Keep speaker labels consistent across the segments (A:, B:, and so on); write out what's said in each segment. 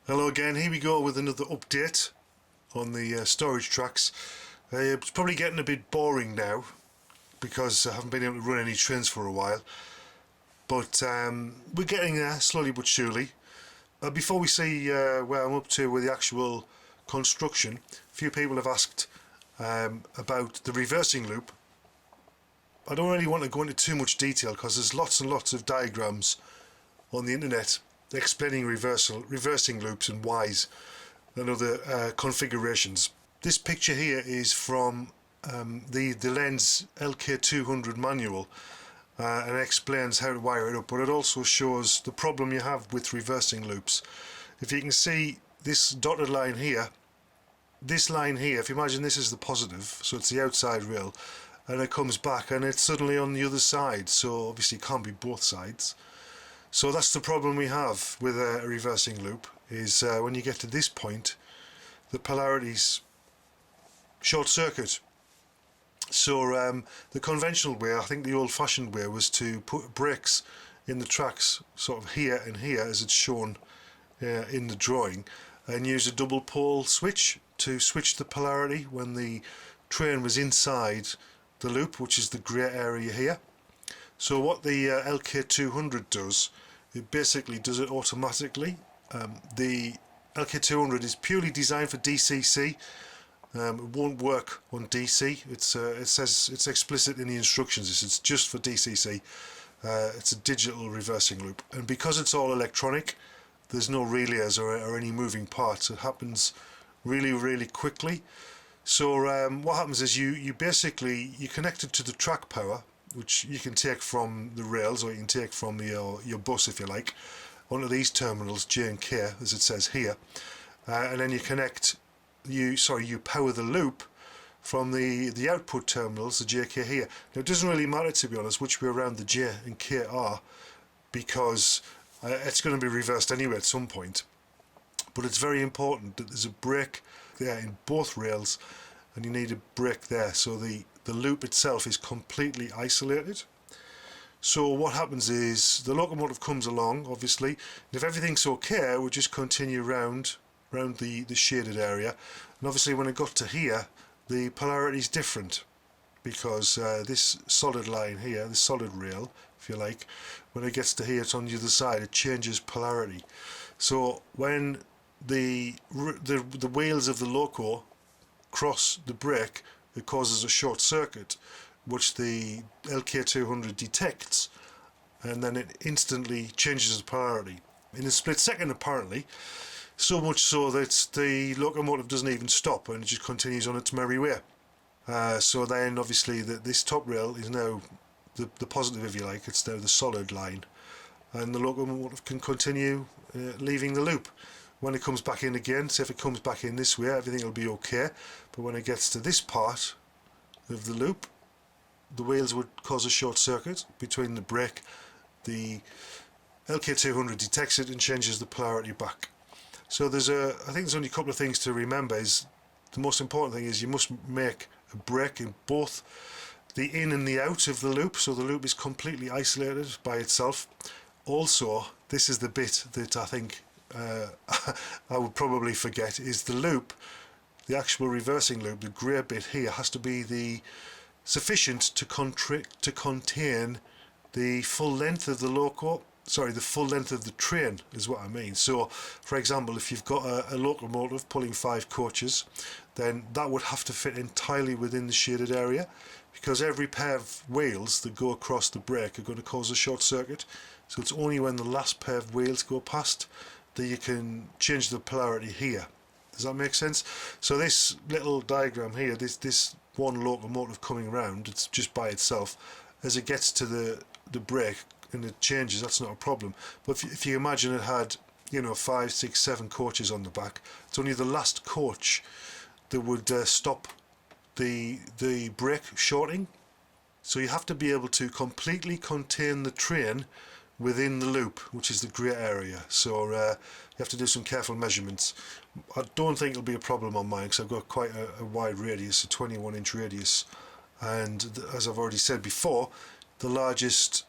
A: Hello again, here we go with another update on the storage tracks. It's probably getting a bit boring now because I haven't been able to run any trains for a while, but we're getting there slowly but surely. Before we see where I'm up to with the actual construction, a few people have asked about the reversing loop. I don't really want to go into too much detail because there's lots and lots of diagrams on the internet explaining reversing loops and whys and other configurations. This picture here is from the Lenz LK200 manual and explains how to wire it up, but it also shows the problem you have with reversing loops. If you can see this dotted line here, this line here, if you imagine this is the positive, so it's the outside rail, and it comes back and it's suddenly on the other side, so obviously it can't be both sides. So that's the problem we have with a reversing loop, is when you get to this point the polarities short circuit. So the conventional way, I think the old-fashioned way, was to put brakes in the tracks sort of here and here as it's shown in the drawing, and use a double pole switch to switch the polarity when the train was inside the loop, which is the grey area here. So what the LK200 does, it basically does it automatically. The LK200 is purely designed for DCC. It won't work on DC. It says it's explicit in the instructions. It's just for DCC. It's a digital reversing loop, and because it's all electronic, there's no relays or any moving parts. It happens really quickly. So what happens is you basically connect it to the track power, which you can take from the rails or you can take from your bus if you like, onto these terminals J and K as it says here, and then you power the loop from the output terminals, the J, K here. Now it doesn't really matter, to be honest, which way around the J and K are, because it's going to be reversed anyway at some point. But it's very important that there's a brake there in both rails, and you need a brake there, so the loop itself is completely isolated. So what happens is the locomotive comes along, obviously, and if everything's okay, we'll just continue round the shaded area. And obviously when it got to here, the polarity is different, because this solid line here, this solid rail, if you like, when it gets to here, it's on the other side, it changes polarity. So when the wheels of the loco cross the brake, it causes a short circuit, which the LK200 detects, and then it instantly changes the polarity in a split second, apparently, so much so that the locomotive doesn't even stop and it just continues on its merry way. So then obviously this top rail is now the positive, if you like. It's now the solid line, and the locomotive can continue leaving the loop. When it comes back in again, so if it comes back in this way, everything will be okay, but when it gets to this part of the loop, the wheels would cause a short circuit between the brake. The LK200 detects it and changes the polarity back. So I think there's only a couple of things to remember. The most important thing is you must make a brake in both the in and the out of the loop, so the loop is completely isolated by itself. Also, this is the bit that I think I would probably forget, is the loop, the actual reversing loop, the grey bit here, has to be sufficient to contain the full length of the loco. Sorry, the full length of the train is what I mean. So, for example, if you've got a locomotive pulling 5 coaches, then that would have to fit entirely within the shaded area, because every pair of wheels that go across the brake are going to cause a short circuit. So it's only when the last pair of wheels go past that you can change the polarity here. Does that make sense? So this little diagram here, this one locomotive coming round, it's just by itself. As it gets to the brake and it changes, that's not a problem. But if you imagine it had, 5, 6, 7 coaches on the back, it's only the last coach that would stop the brake shorting. So you have to be able to completely contain the train within the loop, which is the grey area. So you have to do some careful measurements. I don't think it'll be a problem on mine, because I've got quite a wide radius, a 21-inch radius, and as I've already said before, the largest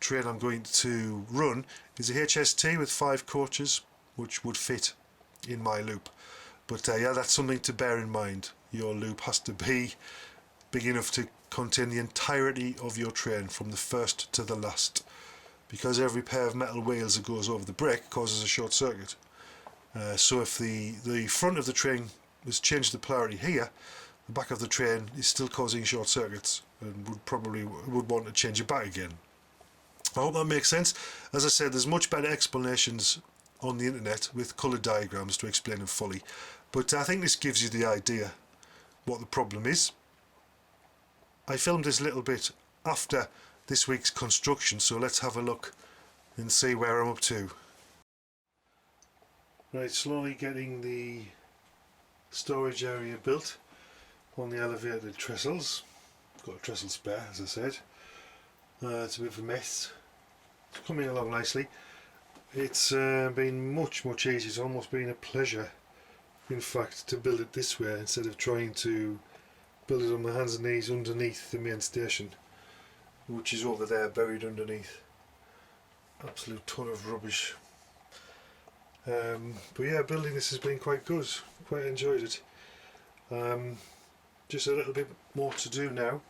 A: train I'm going to run is a HST with 5 coaches, which would fit in my loop. But yeah, that's something to bear in mind. Your loop has to be big enough to contain the entirety of your train from the first to the last, because every pair of metal wheels that goes over the brake causes a short circuit. So if the front of the train was changed the polarity here, the back of the train is still causing short circuits and would want to change it back again. I hope that makes sense. As I said, there's much better explanations on the internet with coloured diagrams to explain them fully, but I think this gives you the idea what the problem is. I filmed this little bit after this week's construction, so let's have a look and see where I'm up to. Right, slowly getting the storage area built on the elevated trestles. Got a trestle spare, as I said. It's a bit of a mess. It's coming along nicely. It's been much easier. It's almost been a pleasure, in fact, to build it this way instead of trying to build it on my hands and knees underneath the main station, which is over there buried underneath. Absolute ton of rubbish. But yeah, building this has been quite good. Quite enjoyed it. Just a little bit more to do now.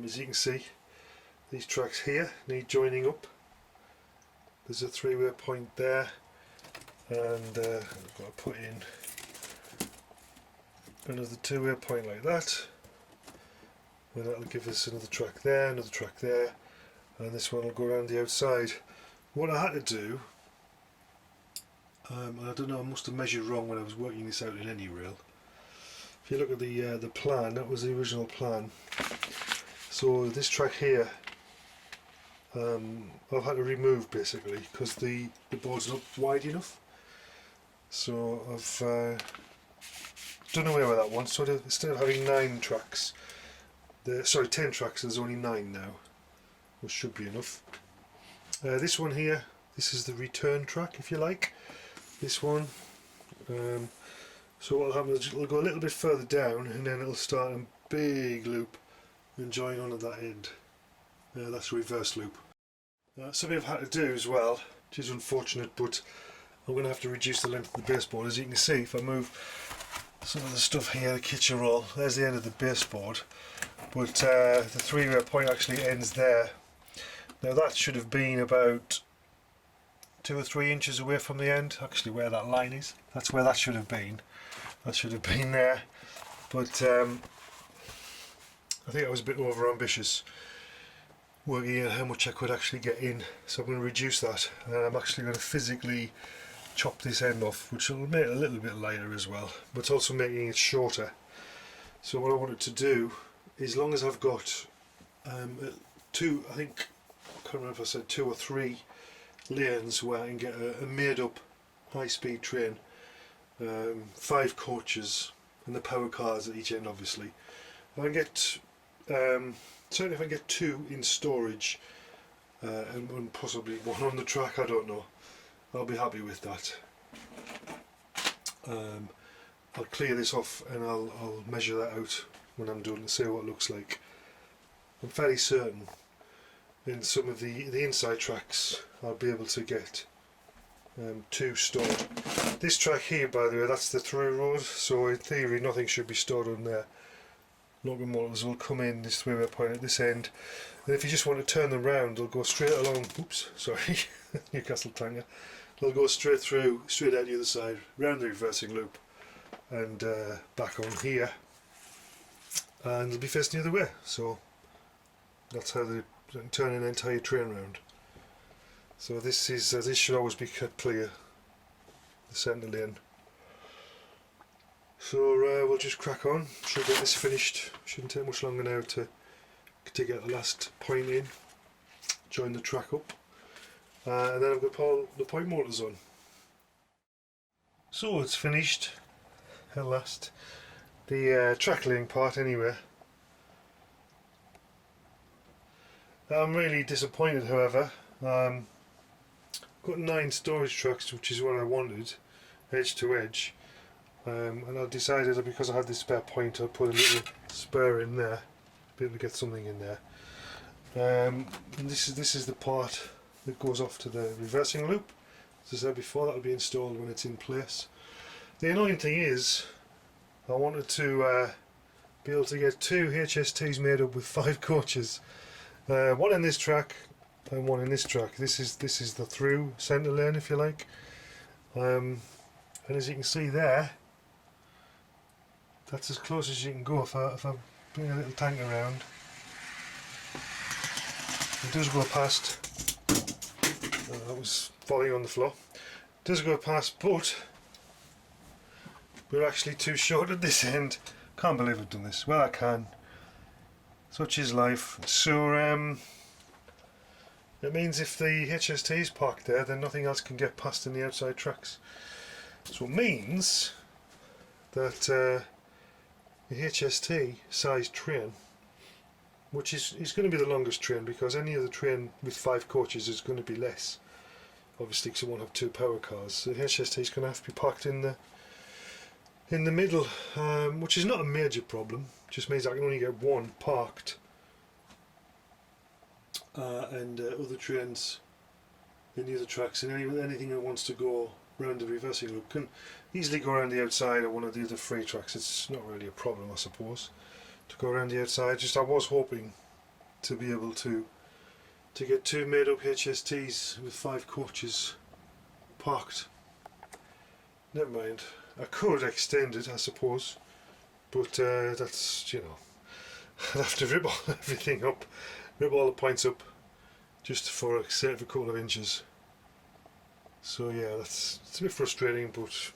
A: As you can see, these tracks here need joining up. There's a three-way point there, and I've got to put in another two-way point like that, and that'll give us another track there, another track there, and this one will go around the outside. What I had to do, and I don't know, I must have measured wrong when I was working this out in any rail. If you look at the plan, that was the original plan. So this track here, I've had to remove basically because the board's not wide enough. So I've done away with that one. So instead of having 10 tracks, there's only 9 now, which should be enough. This one here, this is the return track, if you like. This one. So what'll happen is it'll go a little bit further down, and then it'll start a big loop and join on at that end. That's a reverse loop. Something I've had to do as well, which is unfortunate, but I'm going to have to reduce the length of the baseboard. As you can see, if I move some of the stuff here, the kitchen roll, there's the end of the baseboard, but the three-way point actually ends there. Now that should have been about 2 or 3 inches away from the end, actually where that line is. That's where that should have been. That should have been there, but I think I was a bit over ambitious working out how much I could actually get in, so I'm going to reduce that, and I'm actually going to physically chop this end off, which will make it a little bit lighter as well, but also making it shorter. So what I wanted to do, as long as I've got two, I think, I can't remember if I said 2 or 3 lanes where I can get a made up high speed train, 5 coaches and the power cars at each end obviously. If I get certainly if I get 2 in storage and possibly 1 on the track, I don't know, I'll be happy with that. I'll clear this off and I'll measure that out when I'm done and see what it looks like. I'm fairly certain in some of the inside tracks I'll be able to get 2 stored. This track here, by the way, that's the through road, so in theory nothing should be stored on there. Locking motors will come in this three-way point at this end, and if you just want to turn them round, they'll go straight along. Oops, sorry, Newcastle Tanger. They'll go straight through, straight out the other side, round the reversing loop, and back on here, and they'll be facing the other way. So that's how they turn an entire train round. So this should always be cut clear, the centre lane. So we'll just crack on. Should get this finished. Shouldn't take much longer now to get the last point in, join the track up, and then I've got the point motors on. So it's finished at last. The track laying part anyway. I'm really disappointed, however. Got 9 storage tracks, which is what I wanted, edge to edge. And I decided that because I had this spare point, I'd put a little spare in there, be able to get something in there. And this is the part that goes off to the reversing loop. As I said before, that'll be installed when it's in place. The annoying thing is, I wanted to be able to get 2 HSTs made up with 5 coaches. One in this track and one in this track. This is the through centre lane, if you like. And as you can see there, that's as close as you can go if I bring a little tank around. It does go past. That was falling on the floor. It does go past, but we're actually too short at this end. Can't believe I've done this. Well, I can. Such is life. So it means if the HST is parked there, then nothing else can get past in the outside tracks. So it means that the HST size train, which is going to be the longest train, because any other train with 5 coaches is going to be less, obviously, because it won't have 2 power cars. So the HST is going to have to be parked in the middle, which is not a major problem. Just means I can only get one parked, and other trains in the other tracks, and anything that wants to go around the reversing loop can easily go around the outside of one of the other free tracks. It's not really a problem, I suppose, to go around the outside. Just I was hoping to be able to get 2 made up HSTs with 5 coaches parked. Never mind. I could extend it, I suppose, but that's, you know, I'd have to rip everything up, rip all the points up, just for a set of a couple of inches. So yeah, it's a bit frustrating, but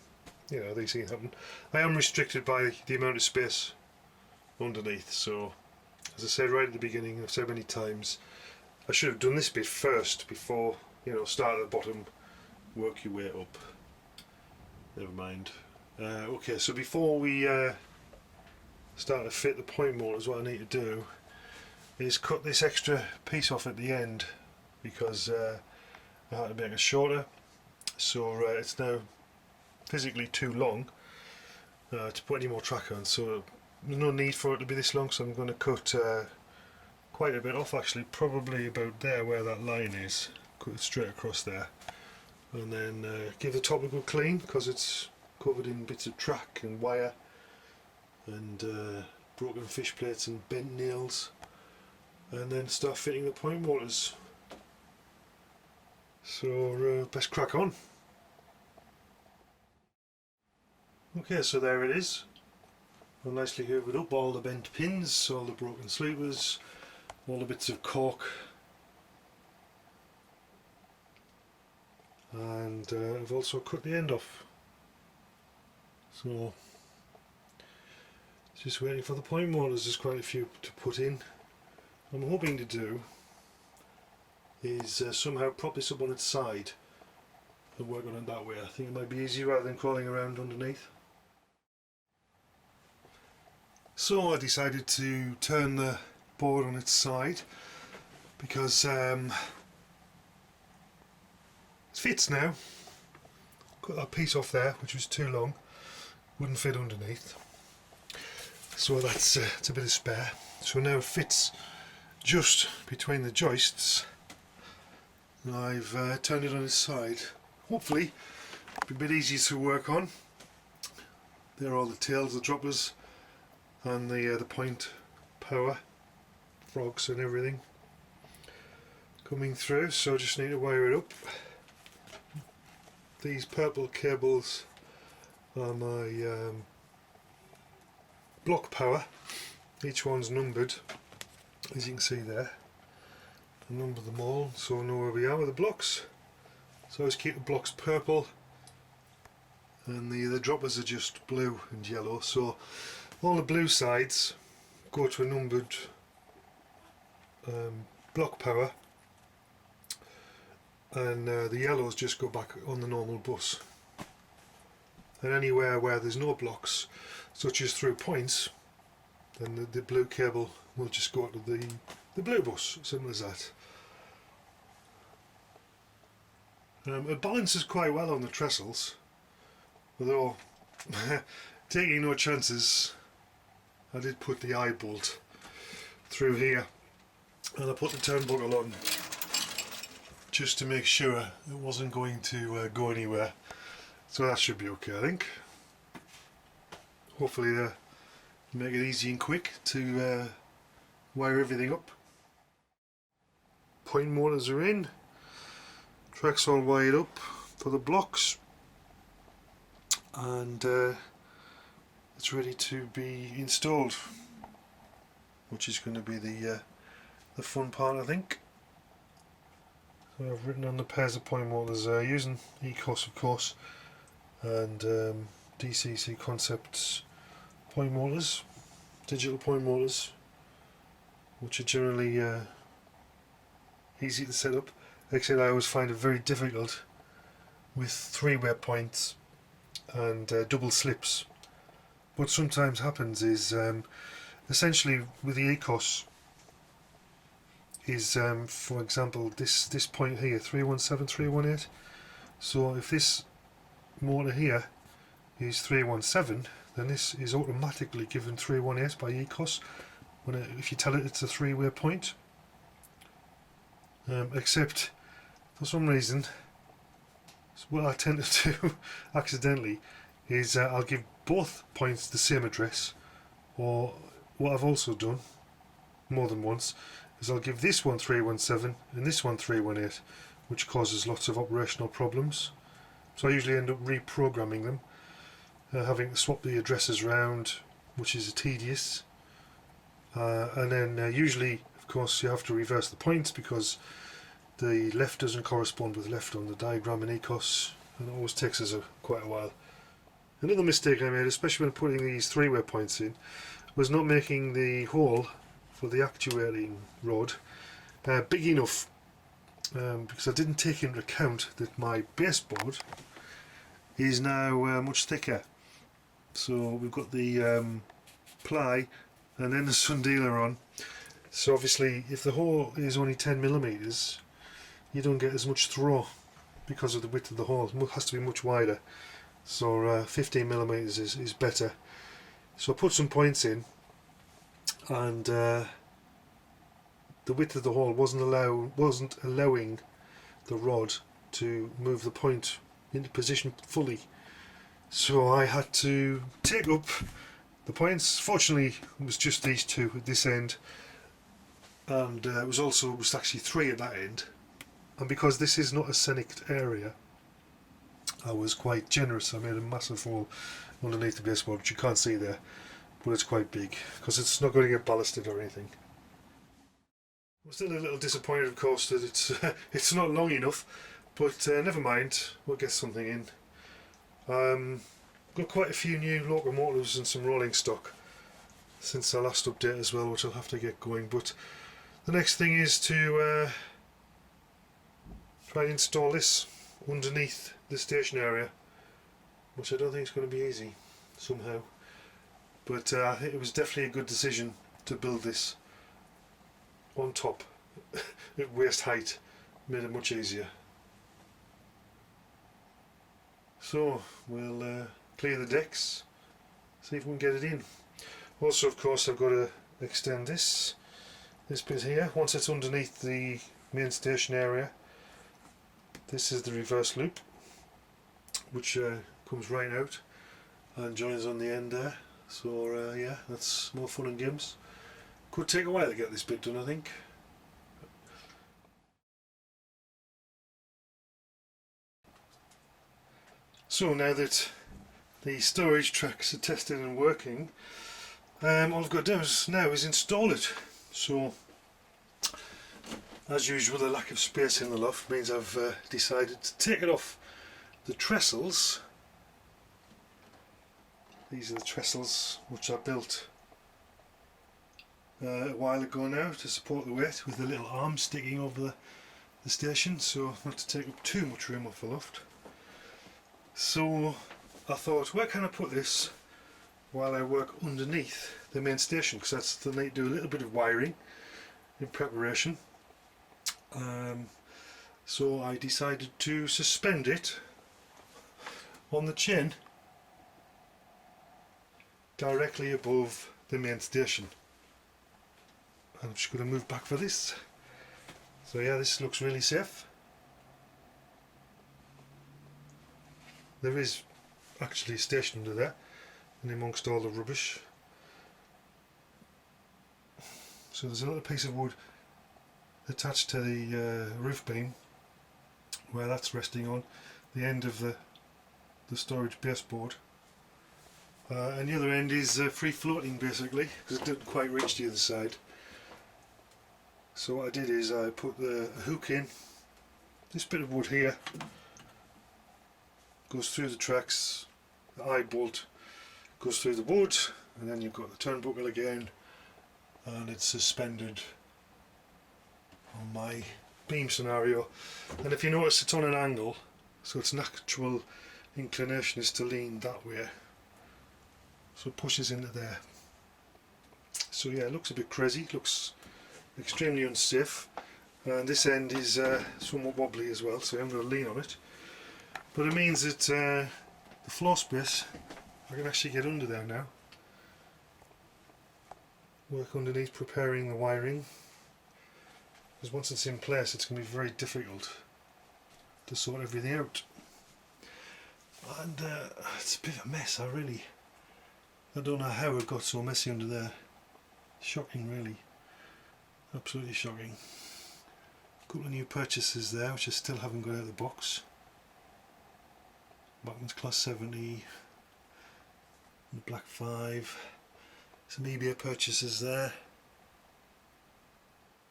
A: you know, these things happen. I am restricted by the amount of space underneath, so as I said right at the beginning, I've said many times, I should have done this bit first before, you know, start at the bottom, work your way up. Never mind. Okay, so before we start to fit the point motors, what I need to do is cut this extra piece off at the end, because I had to make it shorter, so it's now physically too long to put any more track on, so there's no need for it to be this long. So I'm going to cut quite a bit off, actually, probably about there where that line is, cut it straight across there, and then give the top a good clean, because it's covered in bits of track and wire and broken fish plates and bent nails, and then start fitting the point motors. So best crack on. Okay, so there it is. I've nicely hoovered up all the bent pins, all the broken sleevers, all the bits of cork, and I've also cut the end off. So just waiting for the point motors. There's quite a few to put in. What I'm hoping to do is somehow prop this up on its side and work on it that way. I think it might be easier rather than crawling around underneath. So I decided to turn the board on its side, because it fits now. Cut that piece off there, which was too long, wouldn't fit underneath, so that's it's a bit of spare. So now it fits just between the joists. I've turned it on its side. Hopefully it'll be a bit easier to work on. There are all the tails, the droppers, and the point power frogs and everything coming through. So I just need to wire it up. These purple cables are my block power. Each one's numbered, as you can see there. I number them all so I know where we are with the blocks. So I always keep the blocks purple, and the droppers are just blue and yellow. So all the blue sides go to a numbered block power, and the yellows just go back on the normal bus. And anywhere where there's no blocks, such as through points, then the blue cable will just go to the blue bus. Simple as that. It balances quite well on the trestles, although taking no chances, I did put the eye bolt through here, and I put the turnbuckle on just to make sure it wasn't going to go anywhere. So that should be okay, I think. Hopefully make it easy and quick to wire everything up. Point motors are in, track's all wired up for the blocks, and it's ready to be installed, which is going to be the fun part, I think. So I've written on the pairs of point motors using ECOS, of course, and DCC Concepts point motors, digital point motors, which are generally easy to set up, except I always find it very difficult with three-way points and double slips. What sometimes happens is essentially with the ECOS is for example this point here, 317, 318. So if this motor here is 317, then this is automatically given 318 by ECOS if you tell it it's a three-way point. Except for some reason, what I tend to do accidentally is I'll give both points the same address, or what I've also done more than once is I'll give this one 317 and this one 318, which causes lots of operational problems. So I usually end up reprogramming them, having to swap the addresses around, which is tedious, and then usually of course you have to reverse the points because the left doesn't correspond with left on the diagram in ECOS, and it always takes us quite a while. Another mistake I made, especially when putting these three-way points in, was not making the hole for the actuating rod big enough, because I didn't take into account that my baseboard is now much thicker. So we've got the ply and then the sundealer on. So obviously if the hole is only 10mm, you don't get as much throw because of the width of the hole. It has to be much wider. So 15mm is better. So I put some points in, and the width of the hole wasn't allowing the rod to move the point into position fully. So I had to take up the points. Fortunately it was just these two at this end, and it was actually three at that end. And because this is not a scenic area, I was quite generous. I made a massive hole underneath the baseboard, which you can't see there, but it's quite big because it's not going to get ballasted or anything. I'm still a little disappointed, of course, that it's not long enough, but never mind, we'll get something in. Got quite a few new locomotives and some rolling stock since our last update as well, which I'll have to get going. But the next thing is to try and install this underneath the station area, which I don't think is going to be easy somehow. But I think it was definitely a good decision to build this on top at waist height. Made it much easier. So we'll clear the decks, see if we can get it in. Also, of course, I've got to extend this bit here. Once it's underneath the main station area, this is the reverse loop, which comes right out and joins on the end there. So yeah, that's more fun and games. Could take a while to get this bit done, I think. So now that the storage tracks are tested and working, all I've got to do now is install it. So as usual, the lack of space in the loft means I've decided to take it off the trestles. These are the trestles which I built a while ago now to support the weight, with the little arm sticking over the station, so not to take up too much room off the loft. So I thought, where can I put this while I work underneath the main station, because that's the need to do a little bit of wiring in preparation. So I decided to suspend it on the chain directly above the main station. I'm just going to move back for this. So yeah, this looks really safe. there is actually a station under there, and amongst all the rubbish. So there's another piece of wood attached to the roof beam where that's resting on the end of the storage baseboard, and the other end is free floating basically, because it didn't quite reach the other side. So what I did is I put the hook in. This bit of wood here goes through the tracks, the eye bolt goes through the wood, and then you've got the turnbuckle again, and it's suspended on my beam scenario. And if you notice, it's on an angle, so its natural inclination is to lean that way, so it pushes into there. So yeah, it looks a bit crazy, it looks extremely unsafe, and this end is somewhat wobbly as well, so I'm going to lean on it, but it means that the floor space, I can actually get under there now, work underneath preparing the wiring, because once it's in place it's going to be very difficult to sort everything out. And it's a bit of a mess. I don't know how it got so messy under there. Shocking, really. Absolutely shocking. A couple of new purchases there which I still haven't got out of the box. Bachmann's Class 70, the Black 5, some eBay purchases there.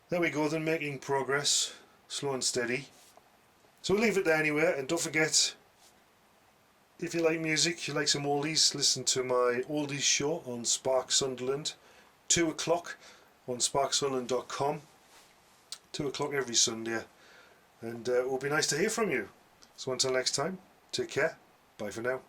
A: There we go then, making progress, slow and steady. So we'll leave it there anyway, and don't forget, if you like music, you like some oldies, listen to my oldies show on Spark Sunderland, 2 o'clock on sparksunderland.com, 2 o'clock every Sunday, and it will be nice to hear from you. So until next time, take care, bye for now.